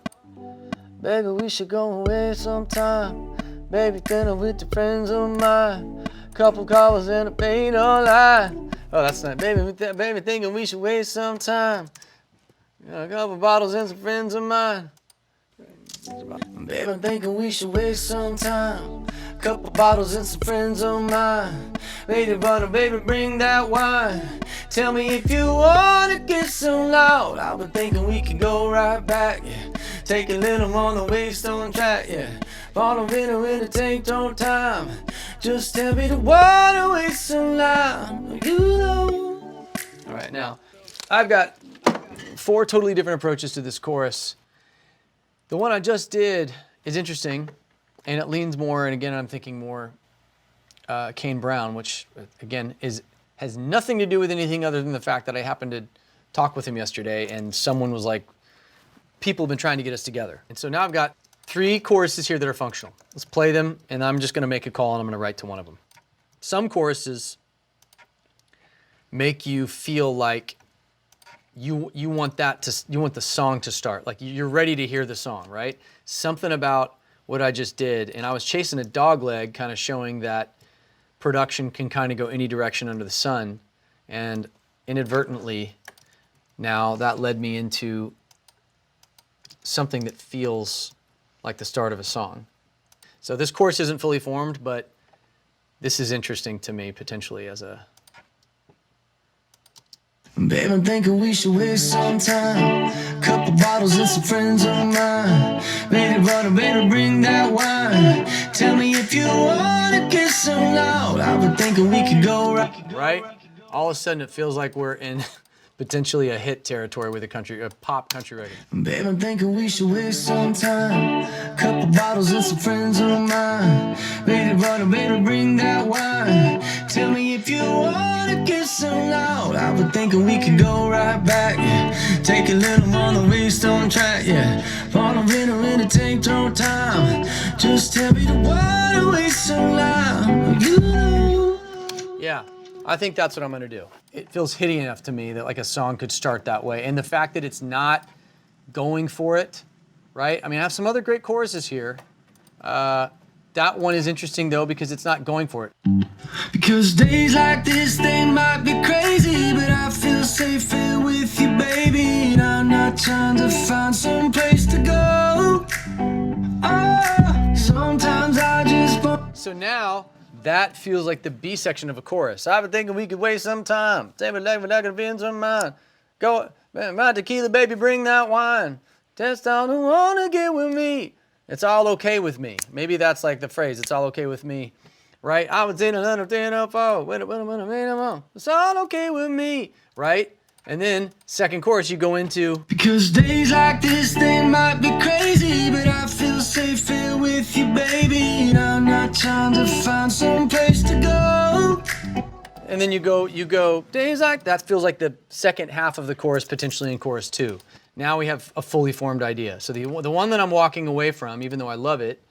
Baby, we should go away sometime. Baby, dinner with the friends of mine. Couple covers and a paint online. Oh, that's not. Baby, thinking we should waste some time. A couple bottles and some friends of mine. Baby, I'm thinking we should waste some time. Couple bottles and some friends of mine. Baby, baby, bring that wine. Tell me if you wanna get so loud. I've been thinking we could go right back, yeah. Take a little on the Waystone track, yeah. Follow in the take no time. Just tell me the water waste so loud. You know. All right, now I've got 4 totally different approaches to this chorus. The one I just did is interesting, and it leans more, and again, I'm thinking more Kane Brown, which again has nothing to do with anything other than the fact that I happened to talk with him yesterday, and someone was like, people have been trying to get us together. And so now I've got 3 choruses here that are functional. Let's play them, and I'm just gonna make a call, and I'm gonna write to one of them. Some choruses make you feel like you want the song to start. Like you're ready to hear the song, right? Something about what I just did, and I was chasing a dog leg, kind of showing that production can kind of go any direction under the sun, and inadvertently, now that led me into something that feels like the start of a song. So this chorus isn't fully formed, but this is interesting to me potentially as a... Babe, I'm thinking we should waste some time. Couple bottles and some friends of mine. Baby, brother, baby, bring that wine. Tell me if you wanna get so loud. I've been thinking we could go right? All of a sudden it feels like we're in potentially a hit territory with a pop country record. Babe, I'm thinking we should waste some time. Couple bottles and some friends of mine. Baby, brother, baby, bring that wine. Tell me if you wanna get so loud. I've been thinking we could go right back, yeah. Take a little on the Waystone track, yeah. Follow in the tank, throw time. Just tell me the why waste so loud. You know. Yeah, I think that's what I'm gonna do. It feels hitty enough to me that like a song could start that way. And the fact that it's not going for it, right? I mean, I have some other great choruses here. That one is interesting though because it's not going for it. Because days like this, they might be crazy, but I feel safe here with you, baby. And I'm not trying to find some place to go. Oh, sometimes I just want. So now, that feels like the B section of a chorus. I've been thinking we could waste some time. Take me like we're not gonna be in some mind. Go, man, my tequila, baby, bring that wine. Test on who wanna get with me. It's all okay with me. Maybe that's like the phrase, it's all okay with me, right? I was in another thing up, oh, it's all okay with me, right? And then, second chorus, you go into... Because days like this, they might be crazy, but I feel safe here with you, baby. And I'm not trying to find some place to go. And then you go, days like... That feels like the second half of the chorus, potentially in chorus 2. Now we have a fully formed idea. So the one that I'm walking away from, even though I love it,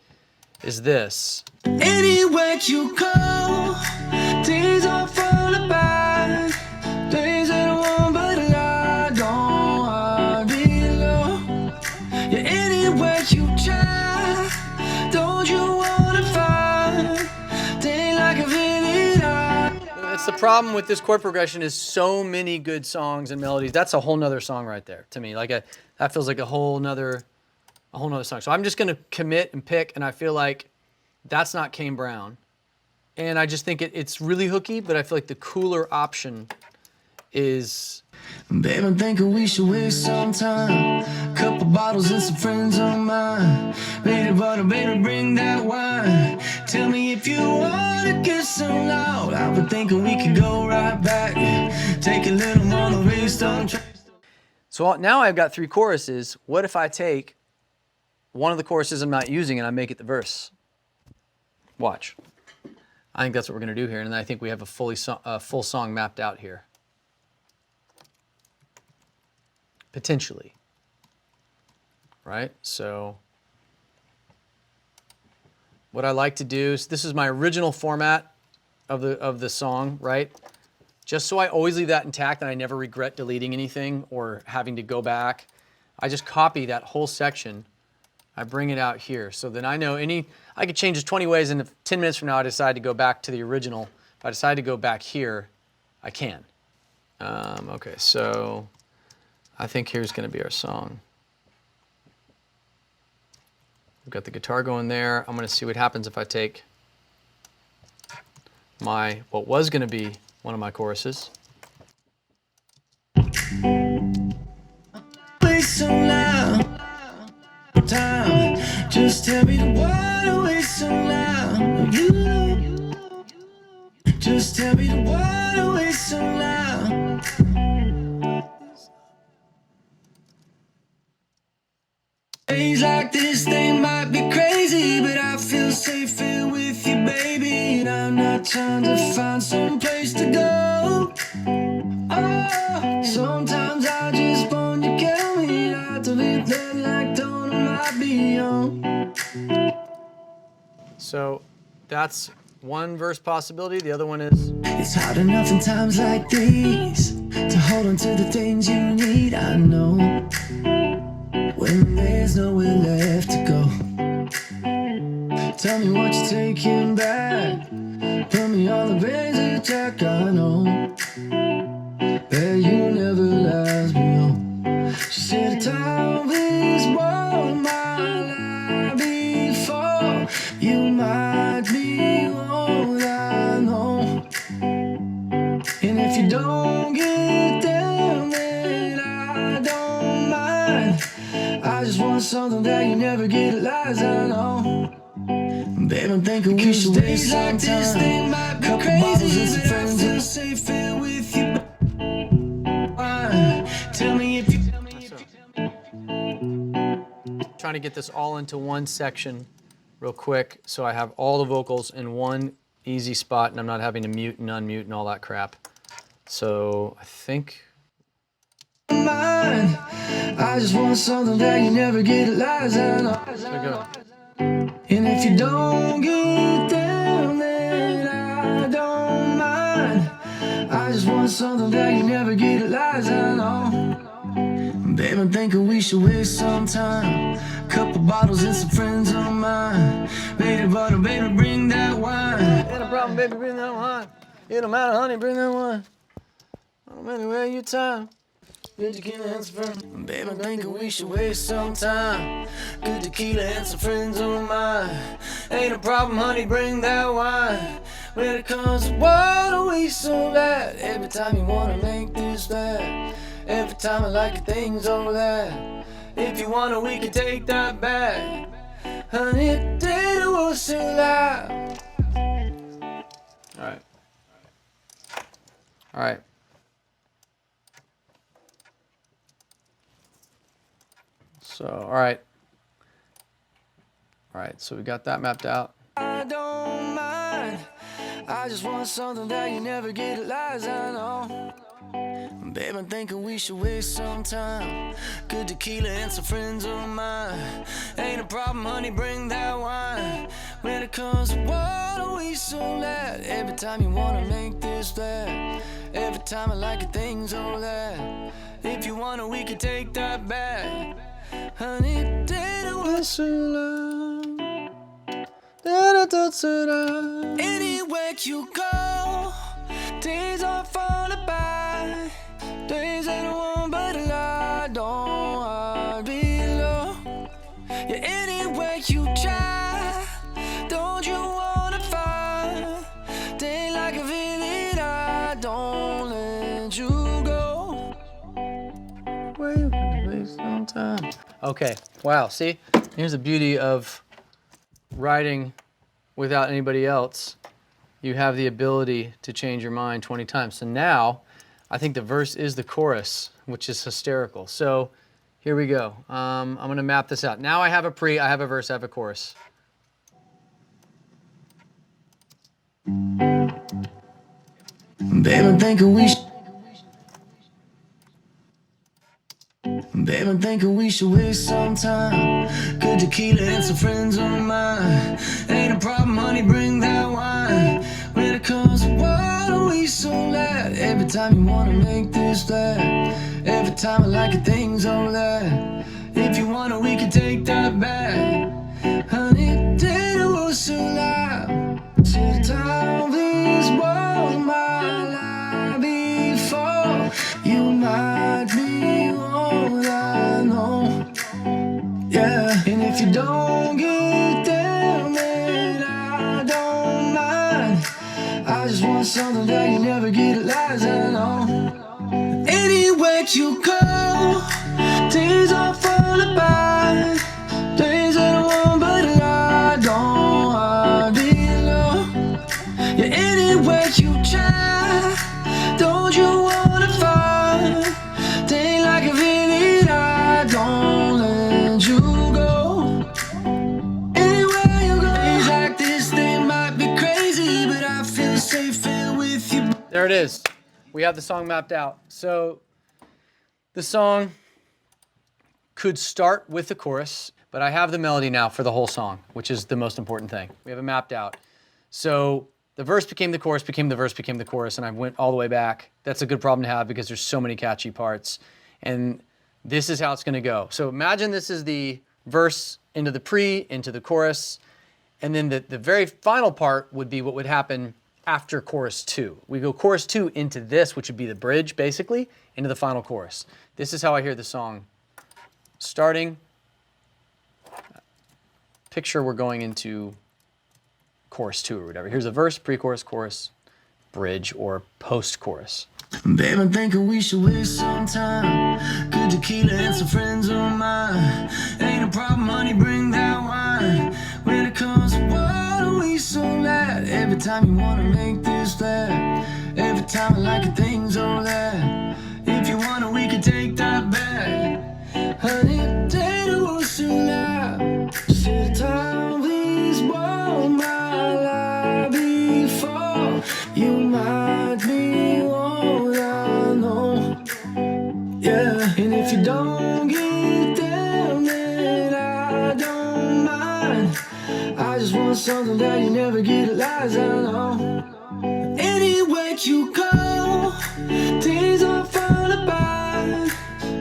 is this. Anywhere you go, days are full of bad. Days that want but I don't be alone. Yeah, anywhere you try, don't you wanna find? Day like a vivid eye. That's the problem with this chord progression is so many good songs and melodies. That's a whole nother song right there to me. That feels like a whole nother song. So I'm just gonna commit and pick, and I feel like that's not Kane Brown. And I just think it's really hooky, but I feel like the cooler option is... Babe, I'm thinking we should waste some time. Couple bottles and some friends of mine. Baby, butter, baby, bring that wine. Tell me if you wanna get so loud. I've been thinking we could go right back, yeah. Take a little on the Waystone track. So now I've got 3 choruses. What if I take one of the choruses I'm not using and I make it the verse? Watch. I think that's what we're gonna do here, and I think we have a full song mapped out here. Potentially, right? So what I like to do is, this is my original format of the song, right? Just so I always leave that intact and I never regret deleting anything or having to go back. I just copy that whole section. I bring it out here. So then I know I could change this 20 ways, and if 10 minutes from now I decide to go back to the original, if I decide to go back here, I can. Okay, so I think here's going to be our song. We've got the guitar going there. I'm going to see what happens if I take what was going to be one of my choruses. Waste so loud. Time. Just tell me the why waste so loud. You. Just tell me the why waste so loud. like this, they might be crazy, but I feel safe here with you, baby. And I'm not trying to find some place to go. Oh, sometimes I just want you coming out to be there like don't might be on. So that's one verse possibility. The other one is, It's hard enough in times like these to hold on to the things you need. I know when there's nowhere left to go. Tell me what you're taking back. Put me on the ways that you check. I know that you never lies me on. She said the time is what my life before. You might be what I know. And if you don't get down, then I don't mind. I just want something that you never get, lies I know. Babe, I'm thinking we should waste some time. Couple bottles and some friends. I feel safe here with you. Tell me if you. trying to get this all into one section real quick so I have all the vocals in one easy spot and I'm not having to mute and unmute and all that crap. So I think. Mine. I just want something that you never get, lies I know. So go. And if you don't get down, then I don't mind. I just want something that you never get, lies I know. Babe, I'm thinking we should waste some time. Couple bottles and some friends of mine. Baby, butter, baby, bring that wine. Ain't a problem, baby, bring that wine. It don't matter, honey, bring that wine. I don't matter where you time. Good tequila and some friends. Babe, I'm thinking we should waste some time. Good tequila and some friends of mine. Ain't a problem, honey, bring that wine. When it comes to water, we so bad. Every time you wanna make this bad. Every time I like your things over that. If you wanna, we can take that back. Honey, if data was still alive. All right. All right. So, all right. All right, so we got that mapped out. I don't mind. I just want something that you never get, lies I know. Babe, I'm thinking we should waste some time. Good tequila and some friends of mine. Ain't a problem, honey, bring that wine. When it comes to water, we so glad. Every time you wanna make this bad. Every time I like your things over that. If you wanna, we can take that back. Honey, did was so long. Anywhere you go, days are falling by. Days ain't one but a lie, don't I be alone? Yeah, anywhere you try, don't you wanna find? Day like a villain, I don't let you go. Waste some time. Okay, wow, see? Here's the beauty of writing without anybody else. You have the ability to change your mind 20 times. So now, I think the verse is the chorus, which is hysterical. So here we go. I'm gonna map this out. Now I have a pre, I have a verse, I have a chorus. Babe, I'm thinking we Babe, I'm thinking we should waste some time. Good tequila and some friends of mine. Ain't a problem, honey, bring that wine. When it comes to water, we so glad. Every time you wanna make this bad. Every time I like your things over that. If you wanna, we can take that back. Honey, did it was so loud. Till the time please was my life before. You might be what I know. Yeah, and if you don't get down, then I don't mind. I just want something that you never get, lies I know. Anywhere you go, days are falling by. Days ain't one but a lie, don't I be alone? Yeah, anywhere you try, don't you wanna find? Day like a villain, I don't let you go. safe here with you. There it is. We have the song mapped out. So the song could start with the chorus, but I have the melody now for the whole song, which is the most important thing. We have it mapped out. So the verse became the chorus, became the verse, became the chorus, and I went all the way back. That's a good problem to have because there's so many catchy parts. And this is how it's going to go. So imagine this is the verse into the pre, into the chorus, and then the very final part would be what would happen after chorus 2. We go chorus 2 into this, which would be the bridge, basically, into the final chorus. This is how I hear the song starting. Picture we're going into chorus 2 or whatever. Here's a verse, pre-chorus, chorus, bridge, or post-chorus. Babe, I'm thinking we should waste some time. Good tequila and some friends of mine. Ain't a problem, honey, bring that wine. When it comes to water, we so glad. Every time you wanna make this flat. Every time I like your things all that. If you wanna, we can take that back. Honey, take the words too loud. Sit down, please, blow my life before you might be what I know. Yeah, and if you don't get down, then I don't mind. I just want something that you never get lies, I know. Anywhere you go, days are falling by.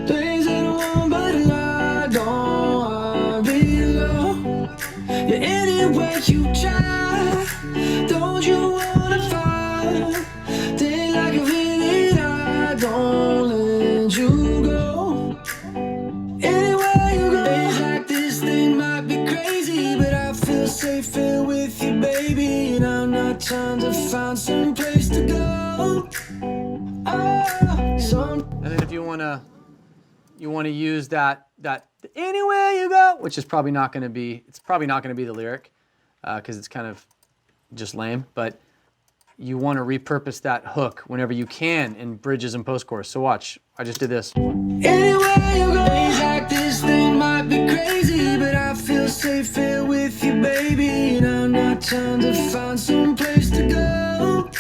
Days that I want, but I don't wanna be alone. Yeah, anywhere you try, don't you wanna find? Day like a minute, I don't let you go. Anywhere you go, days like this, they might be crazy, but I feel safe here with you, baby. And I'm not trying to find some place to go. And then if you wanna use that anywhere you go, which is probably not gonna be, it's probably not gonna be the lyric, because it's kind of just lame, but you want to repurpose that hook whenever you can in bridges and post-chorus. So watch, I just did this. Anywhere you go, days like this, they might be crazy, but I feel safe here with you, baby. And I'm not trying to find some place to go.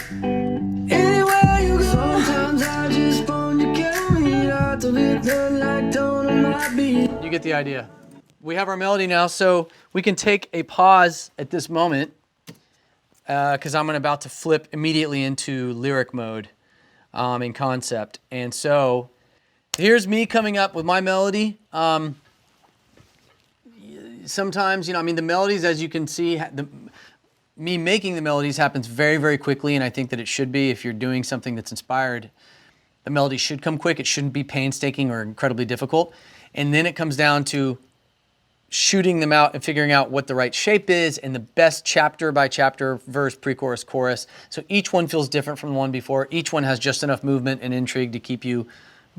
Anywhere you go, sometimes I just want to carry me out to live the like tone of my beat. You get the idea. We have our melody now, so we can take a pause at this moment because I'm about to flip immediately into lyric mode in concept. And so here's me coming up with my melody. Sometimes, you know, I mean, the melodies, as you can see, me making the melodies happens very, very quickly, and I think that it should be. If you're doing something that's inspired, the melody should come quick. It shouldn't be painstaking or incredibly difficult. And then it comes down to shooting them out and figuring out what the right shape is and the best chapter by chapter, verse, pre-chorus, chorus. So each one feels different from the one before. Each one has just enough movement and intrigue to keep you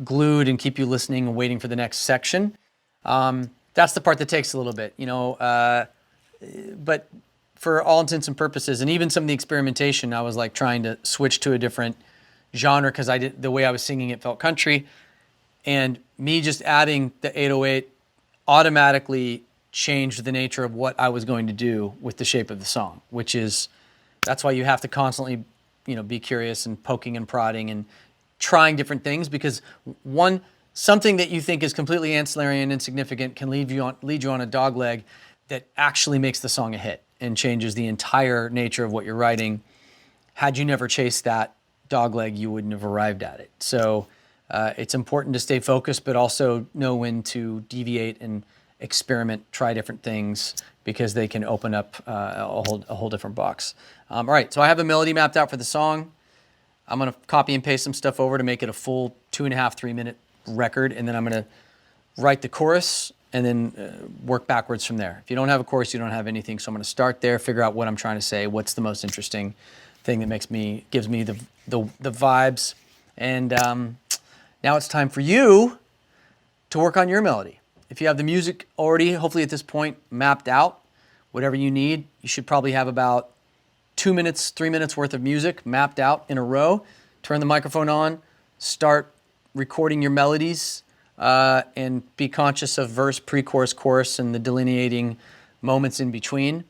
glued and keep you listening and waiting for the next section. That's the part that takes a little bit, you know, but for all intents and purposes, and even some of the experimentation, I was like trying to switch to a different genre because the way I was singing it felt country, and me just adding the 808 automatically changed the nature of what I was going to do with the shape of the song, which is, that's why you have to constantly, you know, be curious and poking and prodding and trying different things, because something that you think is completely ancillary and insignificant can lead you on a dog leg that actually makes the song a hit and changes the entire nature of what you're writing. Had you never chased that dog leg, you wouldn't have arrived at it. So it's important to stay focused, but also know when to deviate and experiment, try different things, because they can open up a whole different box. All right, so I have a melody mapped out for the song. I'm gonna copy and paste some stuff over to make it a full 2.5, 3 minute record, and then I'm gonna write the chorus and then work backwards from there. If you don't have a chorus, you don't have anything. So I'm gonna start there, figure out what I'm trying to say, what's the most interesting thing that gives me the vibes, and now it's time for you to work on your melody. If you have the music already, hopefully at this point, mapped out, whatever you need, you should probably have about 2 minutes, 3 minutes worth of music mapped out in a row. Turn the microphone on, start recording your melodies, and be conscious of verse, pre-chorus, chorus, and the delineating moments in between.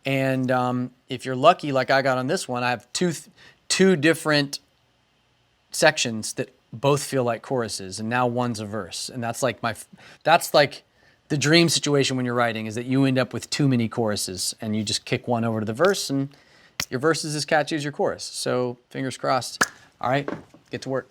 And if you're lucky, like I got on this one, I have two different sections that both feel like choruses, and now one's a verse. And that's like the dream situation when you're writing, is that you end up with too many choruses and you just kick one over to the verse and your verse is as catchy as your chorus. So fingers crossed. All right, get to work.